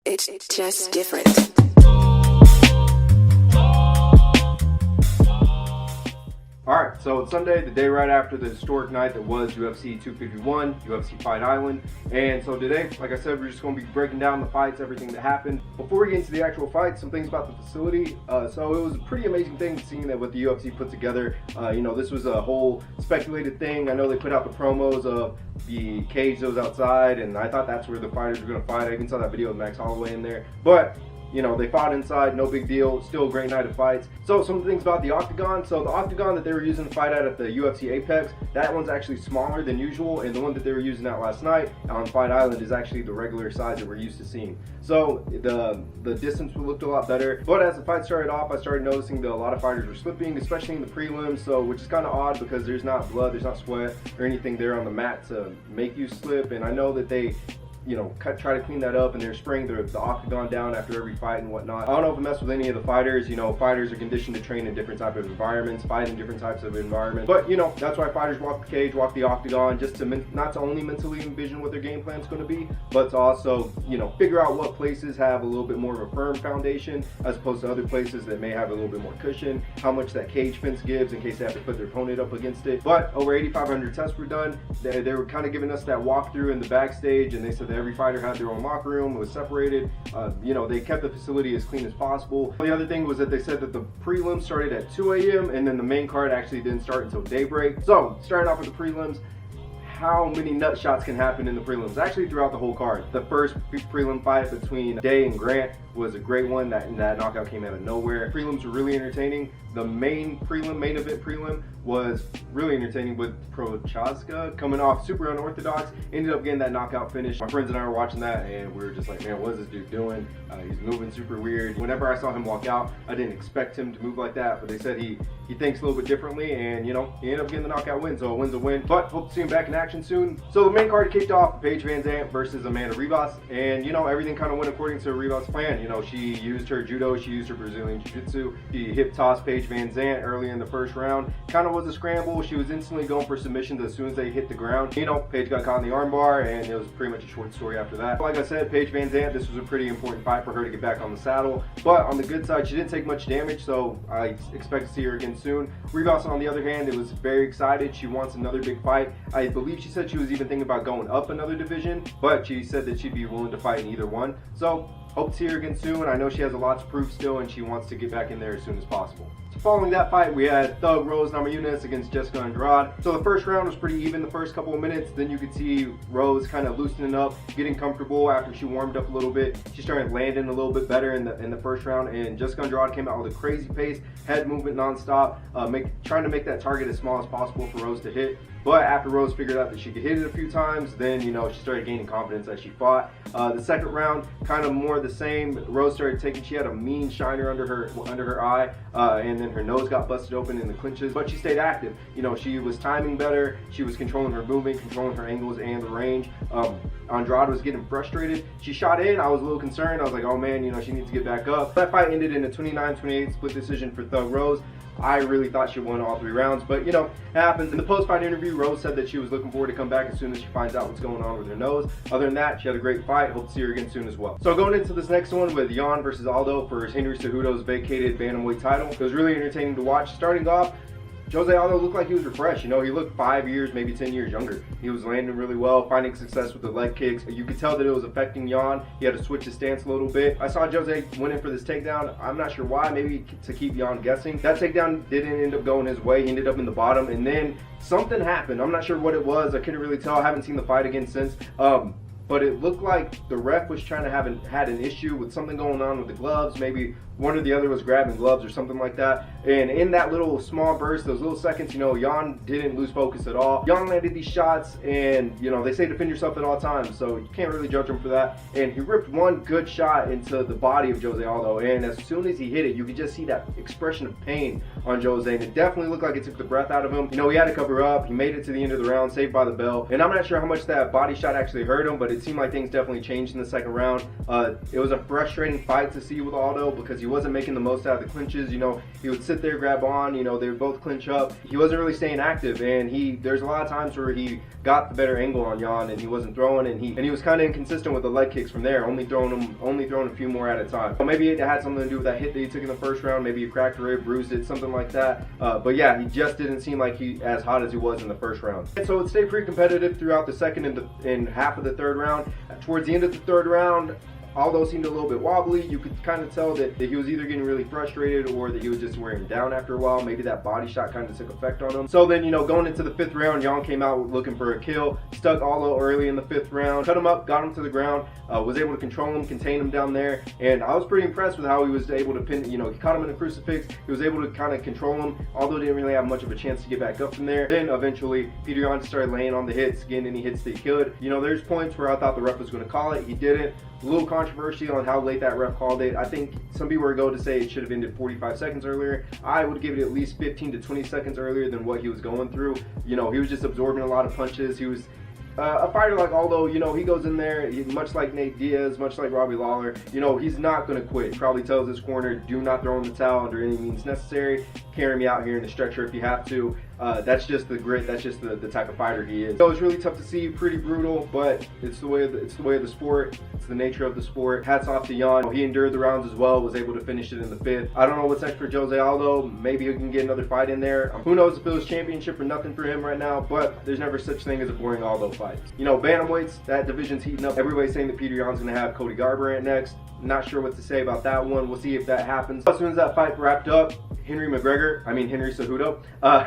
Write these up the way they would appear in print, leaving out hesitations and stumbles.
It's just different. Alright, so it's Sunday, the day right after the historic night that was UFC 251, UFC Fight Island. And so today, like I said, we're just going to be breaking down the fights, everything that happened. Before we get into the actual fight, some things about the facility. So it was a pretty amazing thing seeing that what the UFC put together. This was a whole speculated thing. I know they put out the promos of the cage that was outside, and I thought that's where the fighters were going to fight. I even saw that video of Max Holloway in there. But they fought inside, no big deal, still a great night of fights. So some things about the octagon. So the octagon that they were using to fight at the UFC Apex, that one's actually smaller than usual, and the one that they were using at last night on Fight Island is actually the regular size that we're used to seeing. So the distance looked a lot better. But as the fight started off, I started noticing that a lot of fighters were slipping, especially in the prelims, so which is kind of odd because there's not blood, there's not sweat or anything there on the mat to make you slip. And I know that they try to clean that up, and they're spraying the octagon down after every fight and whatnot. I don't know if it messed with any of the fighters. Fighters are conditioned to train in different types of environments, fight in different types of environments. But that's why fighters walk the cage, walk the octagon, just to not to only mentally envision what their game plan is going to be, but to also figure out what places have a little bit more of a firm foundation as opposed to other places that may have a little bit more cushion, how much that cage fence gives in case they have to put their opponent up against it. But over 8,500 tests were done. They were kind of giving us that walkthrough in the backstage, and they said that every fighter had their own locker room. It was separated. They kept the facility as clean as possible. The other thing was that they said that the prelims started at 2 a.m. and then the main card actually didn't start until daybreak. So starting off with the prelims, how many nut shots can happen in the prelims? Actually, throughout the whole card. The first prelim fight between Day and Grant was a great one. That knockout came out of nowhere. Prelims were really entertaining. The main event prelim was really entertaining with Prochaska coming off super unorthodox. Ended up getting that knockout finish. My friends and I were watching that, and we were just like, man, what is this dude doing? He's moving super weird. Whenever I saw him walk out, I didn't expect him to move like that, but they said he thinks a little bit differently, and he ended up getting the knockout win, so a win's a win. But hope to see him back in action soon. So the main card kicked off, Paige Van Zandt versus Amanda Ribas, and everything kind of went according to Ribas' plan. She used her judo, she used her Brazilian jiu-jitsu. She hip tossed Paige Van Zandt early in the first round. Kind of was a scramble. She was instantly going for submissions as soon as they hit the ground. Paige got caught in the armbar, and it was pretty much a short story after that. Like I said, Paige Van Zandt, this was a pretty important fight for her to get back on the saddle. But on the good side, she didn't take much damage, so I expect to see her again soon. Ribas, on the other hand, it was very excited. She wants another big fight. I believe she said she was even thinking about going up another division, but she said that she'd be willing to fight in either one. So hope to see her again soon. I know she has a lot to prove still, and she wants to get back in there as soon as possible. So following that fight, we had Thug Rose Namajunas against Jessica Andrade. So the first round was pretty even the first couple of minutes. Then you could see Rose kind of loosening up, getting comfortable after she warmed up a little bit. She started landing a little bit better in the first round, and Jessica Andrade came out with a crazy pace, head movement nonstop, trying to make that target as small as possible for Rose to hit. But after Rose figured out that she could hit it a few times, then she started gaining confidence as she fought. The second round, kind of more the same. Rose started she had a mean shiner under her eye, and then her nose got busted open in the clinches. But she stayed active. She was timing better. She was controlling her movement, controlling her angles and the range. Andrade was getting frustrated. She shot in. I was a little concerned. I was like, oh man, she needs to get back up. That fight ended in a 29-28 split decision for Thug Rose. I really thought she won all 3 rounds, but it happens. In the post-fight interview, Rose said that she was looking forward to come back as soon as she finds out what's going on with her nose. Other than that, she had a great fight. Hope to see her again soon as well. So going into this next one with Jan versus Aldo for Henry Cejudo's vacated bantamweight title, it was really entertaining to watch. Starting off, Jose Aldo looked like he was refreshed. He looked 5 years, maybe 10 years younger. He was landing really well, finding success with the leg kicks. You could tell that it was affecting Jan. He had to switch his stance a little bit. I saw Jose went in for this takedown. I'm not sure why, maybe to keep Jan guessing. That takedown didn't end up going his way. He ended up in the bottom, and then something happened. I'm not sure what it was. I couldn't really tell. I haven't seen the fight again since. But it looked like the ref was trying to had an issue with something going on with the gloves. Maybe one or the other was grabbing gloves or something like that. And in that little small burst, those little seconds, Jan didn't lose focus at all. Jan landed these shots, and they say defend yourself at all times, so you can't really judge him for that. And he ripped one good shot into the body of Jose Aldo, and as soon as he hit it, you could just see that expression of pain on Jose, and it definitely looked like it took the breath out of him. He had to cover up. He made it to the end of the round, saved by the bell. And I'm not sure how much that body shot actually hurt him, but it it seemed like things definitely changed in the second round. It was a frustrating fight to see with Aldo because he wasn't making the most out of the clinches. You know, he would sit there, grab on, you know, they would both clinch up. He wasn't really staying active, and there's a lot of times where he got the better angle on Jan and he wasn't throwing, and he was kind of inconsistent with the leg kicks from there, only throwing a few more at a time. So maybe it had something to do with that hit that he took in the first round. Maybe he cracked a rib, bruised it, something like that. But yeah, he just didn't seem like he as hot as he was in the first round. And so it stayed pretty competitive throughout the second and half of the third round. Towards the end of the third round, Aldo seemed a little bit wobbly. You could kind of tell that he was either getting really frustrated or that he was just wearing down after a while. Maybe that body shot kind of took effect on him. So then, you know, going into the fifth round, Jan came out looking for a kill, stuck Aldo early in the fifth round, cut him up, got him to the ground, was able to control him, contain him down there. And I was pretty impressed with how he was able to pin, you know, he caught him in a crucifix. He was able to kind of control him, although didn't really have much of a chance to get back up from there. Then eventually, Peter Yan started laying on the hits, getting any hits that he could. You know, there's points where I thought the ref was going to call it. He didn't. A little controversy on how late that ref called it. I think some people were going to say it should have ended 45 seconds earlier. I would give it at least 15 to 20 seconds earlier than what he was going through. You know, he was just absorbing a lot of punches. He was a fighter like Aldo, you know, he goes in there, much like Nate Diaz, much like Robbie Lawler, you know, he's not going to quit. He probably tells his corner, do not throw in the towel under any means necessary. Carry me out here in the stretcher if you have to. That's just the grit. That's just the type of fighter he is. So it's really tough to see, pretty brutal, but it's the way of the sport. It's the nature of the sport. Hats off to Jan. He endured the rounds as well, was able to finish it in the fifth. I don't know what's next for Jose Aldo. Maybe he can get another fight in there. Who knows if it was championship or nothing for him right now, but there's never such thing as a boring Aldo fight. You know, bantamweights, that division's heating up. Everybody's saying that Peter Yan's going to have Cody Garbrandt next. Not sure what to say about that one. We'll see if that happens. As soon as that fight wrapped up, Henry Cejudo,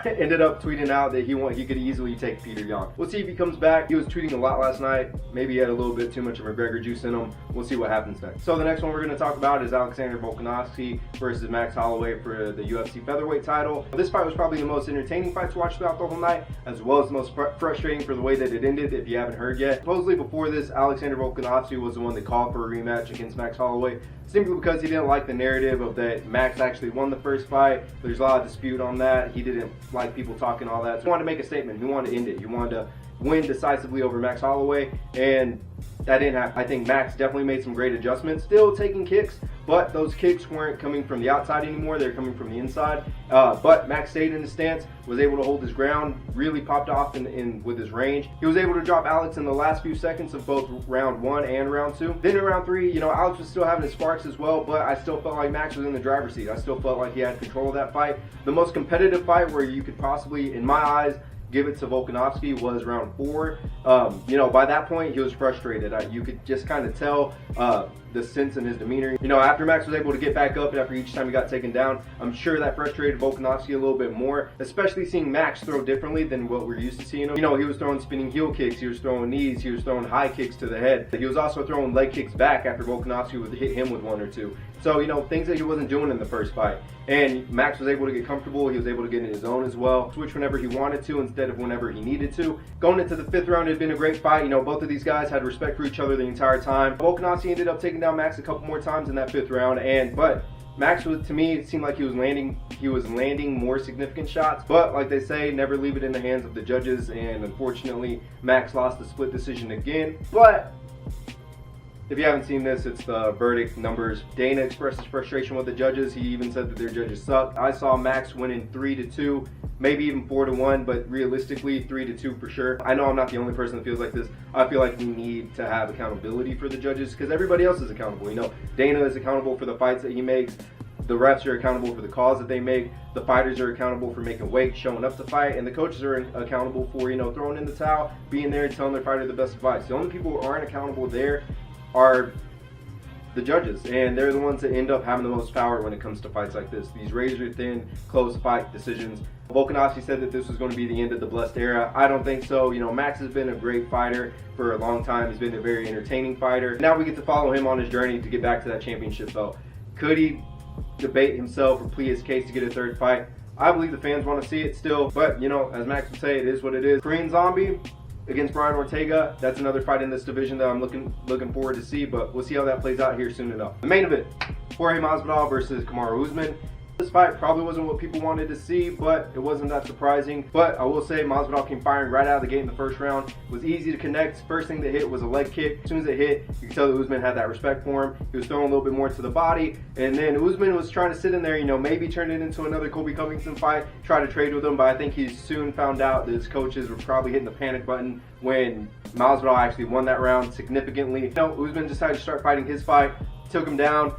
ended up tweeting out that he could easily take Peter Yan. We'll see if he comes back. He was tweeting a lot last night. Maybe he had a little bit too much of McGregor juice in him. We'll see what happens next. So the next one we're going to talk about is Alexander Volkanovski versus Max Holloway for the UFC featherweight title. This fight was probably the most entertaining fight to watch throughout the whole night, as well as the most frustrating for the way that it ended, if you haven't heard yet. Supposedly before this, Alexander Volkanovski was the one that called for a rematch against Max Holloway, simply because he didn't like the narrative of that Max actually won the first fight. There's a lot of dispute on that. He didn't like people talking all that. So he wanted to make a statement. He wanted to end it. He wanted to win decisively over Max Holloway, and that didn't happen. I think Max definitely made some great adjustments. Still taking kicks, but those kicks weren't coming from the outside anymore. They're coming from the inside. But Max stayed in the stance, was able to hold his ground, really popped off with his range. He was able to drop Alex in the last few seconds of both round 1 and round 2. Then in round 3, you know, Alex was still having his sparks as well, but I still felt like Max was in the driver's seat. I still felt like he had control of that fight. The most competitive fight where you could possibly, in my eyes, give it to Volkanovski was round 4. You know, by that point, he was frustrated. You could just kind of tell the sense in his demeanor. You know, after Max was able to get back up and after each time he got taken down, I'm sure that frustrated Volkanovski a little bit more, especially seeing Max throw differently than what we're used to seeing him. You know, he was throwing spinning heel kicks, he was throwing knees, he was throwing high kicks to the head. He was also throwing leg kicks back after Volkanovski would hit him with 1 or 2. So, you know, things that he wasn't doing in the first fight. And Max was able to get comfortable. He was able to get in his zone as well, switch whenever he wanted to instead of whenever he needed to. Going into the 5th round, it had been a great fight. You know, both of these guys had respect for each other the entire time. Volkanovski ended up taking down Max a couple more times in that 5th round, but Max was, to me, it seemed like he was landing more significant shots, but like they say, never leave it in the hands of the judges, and unfortunately, Max lost the split decision again. But if you haven't seen this, it's the verdict numbers. Dana expressed his frustration with the judges. He even said that their judges sucked. I saw Max winning 3-2, maybe even 4-1, but realistically 3-2 for sure. I know I'm not the only person that feels like this. I feel like we need to have accountability for the judges because everybody else is accountable. You know, Dana is accountable for the fights that he makes. The refs are accountable for the calls that they make. The fighters are accountable for making weight, showing up to fight, and the coaches are accountable for, you know, throwing in the towel, being there and telling their fighter the best advice. The only people who aren't accountable there are the judges, and they're the ones that end up having the most power when it comes to fights like this. These razor-thin, close fight decisions. Volkanovski said that this was going to be the end of the blessed era. I don't think so. You know, Max has been a great fighter for a long time. He's been a very entertaining fighter. Now we get to follow him on his journey to get back to that championship belt. Could he debate himself or plead his case to get a 3rd fight? I believe the fans want to see it still, but, you know, as Max would say, it is what it is. Korean Zombie against Brian Ortega, that's another fight in this division that I'm looking forward to see, but we'll see how that plays out here soon enough. The main event, Jorge Masvidal versus Kamaru Usman. This fight probably wasn't what people wanted to see, but it wasn't that surprising. But I will say Masvidal came firing right out of the gate in the first round. It was easy to connect. First thing that hit was a leg kick. As soon as it hit, you could tell that Usman had that respect for him. He was throwing a little bit more to the body, and then Usman was trying to sit in there, you know, maybe turn it into another Colby Covington fight, try to trade with him, but I think he soon found out that his coaches were probably hitting the panic button when Masvidal actually won that round significantly. You know, Usman decided to start fighting his fight, took him down.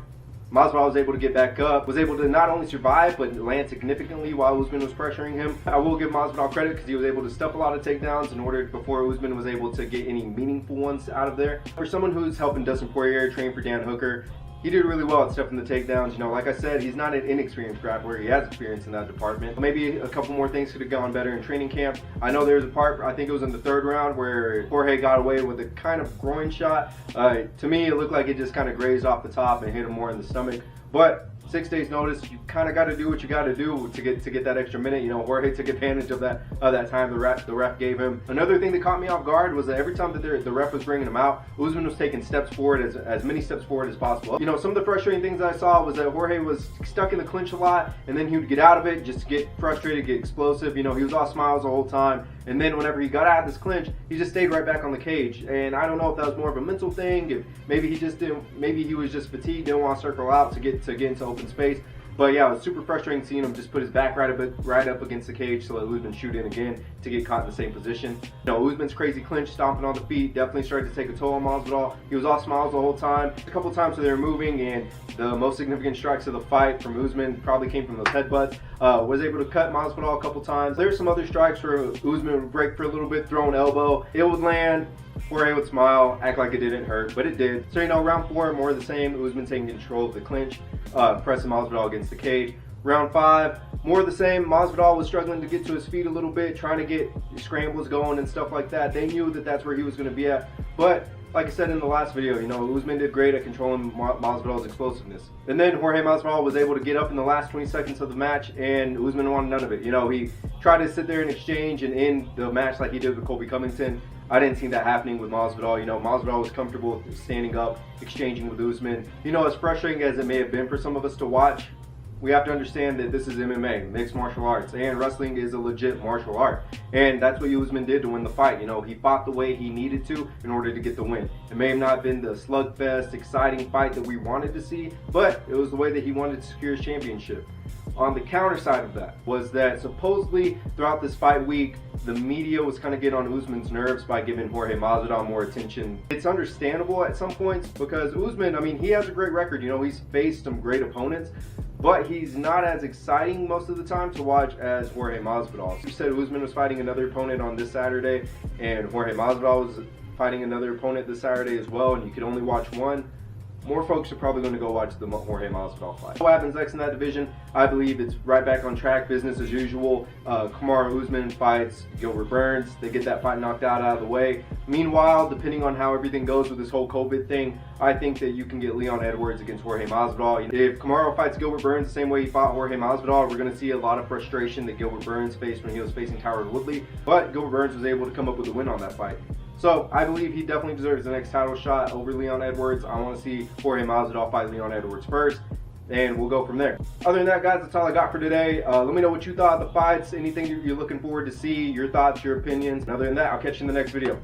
Masvidal was able to get back up, was able to not only survive, but land significantly while Usman was pressuring him. I will give Masvidal credit because he was able to stuff a lot of takedowns in order before Usman was able to get any meaningful ones out of there. For someone who's helping Dustin Poirier train for Dan Hooker, he did really well at stuffing the takedowns. You know, like I said, he's not an inexperienced grappler. He has experience in that department. Maybe a couple more things could have gone better in training camp. I know there was a part, I think it was in the third round, where Jorge got away with a kind of groin shot. To me, it looked like it just kind of grazed off the top and hit him more in the stomach. But 6 days notice, you kind of got to do what you got to do to get that extra minute. You know, Jorge took advantage of that time the ref gave him. Another thing that caught me off guard was that every time that the ref was bringing him out, Usman was taking steps forward, as many steps forward as possible. You know, some of the frustrating things I saw was that Jorge was stuck in the clinch a lot, and then he would get out of it, just get frustrated, get explosive. You know, he was all smiles the whole time, and then whenever he got out of this clinch, he just stayed right back on the cage. And I don't know if that was more of a mental thing, if maybe he just didn't, maybe he was just fatigued, didn't want to circle out to get into open space. But yeah, it was super frustrating seeing him just put his back right up against the cage so that Usman shoot in again to get caught in the same position. You know, Usman's crazy clinch, stomping on the feet, definitely started to take a toll on Masvidal. He was all smiles the whole time. A couple times they were moving, and the most significant strikes of the fight from Usman probably came from those headbutts. Was able to cut Masvidal a couple times. There's some other strikes where Usman would break for a little bit, throw an elbow. It would land. Jorge would smile, act like it didn't hurt, but it did. So, you know, round 4, more of the same. Usman taking control of the clinch, pressing Masvidal against the cage. Round 5, more of the same. Masvidal was struggling to get to his feet a little bit, trying to get scrambles going and stuff like that. They knew that that's where he was going to be at, but like I said in the last video, you know, Usman did great at controlling Masvidal's explosiveness. And then Jorge Masvidal was able to get up in the last 20 seconds of the match, and Usman wanted none of it. You know, he tried to sit there and exchange and end the match like he did with Colby Covington. I didn't see that happening with Masvidal. You know, Masvidal was comfortable standing up, exchanging with Usman. You know, as frustrating as it may have been for some of us to watch, we have to understand that this is MMA, mixed martial arts, and wrestling is a legit martial art. And that's what Usman did to win the fight. You know, he fought the way he needed to in order to get the win. It may have not been the slugfest, exciting fight that we wanted to see, but it was the way that he wanted to secure his championship. On the counter side of that was that supposedly throughout this fight week, the media was kind of getting on Usman's nerves by giving Jorge Masvidal more attention. It's understandable at some points because Usman, I mean, he has a great record. You know, he's faced some great opponents, but he's not as exciting most of the time to watch as Jorge Masvidal. You said Usman was fighting another opponent on this Saturday, and Jorge Masvidal was fighting another opponent this Saturday as well, and you could only watch one. More folks are probably going to go watch the Jorge Masvidal fight. What happens next in that division? I believe it's right back on track, business as usual. Kamaru Usman fights Gilbert Burns. They get that fight knocked out of the way. Meanwhile, depending on how everything goes with this whole COVID thing, I think that you can get Leon Edwards against Jorge Masvidal. If Kamaru fights Gilbert Burns the same way he fought Jorge Masvidal, we're going to see a lot of frustration that Gilbert Burns faced when he was facing Tyron Woodley. But Gilbert Burns was able to come up with a win on that fight. So I believe he definitely deserves the next title shot over Leon Edwards. I want to see Jorge Masvidal fight Leon Edwards first, and we'll go from there. Other than that, guys, that's all I got for today. Let me know what you thought of the fights, anything you're looking forward to see, your thoughts, your opinions. And other than that, I'll catch you in the next video.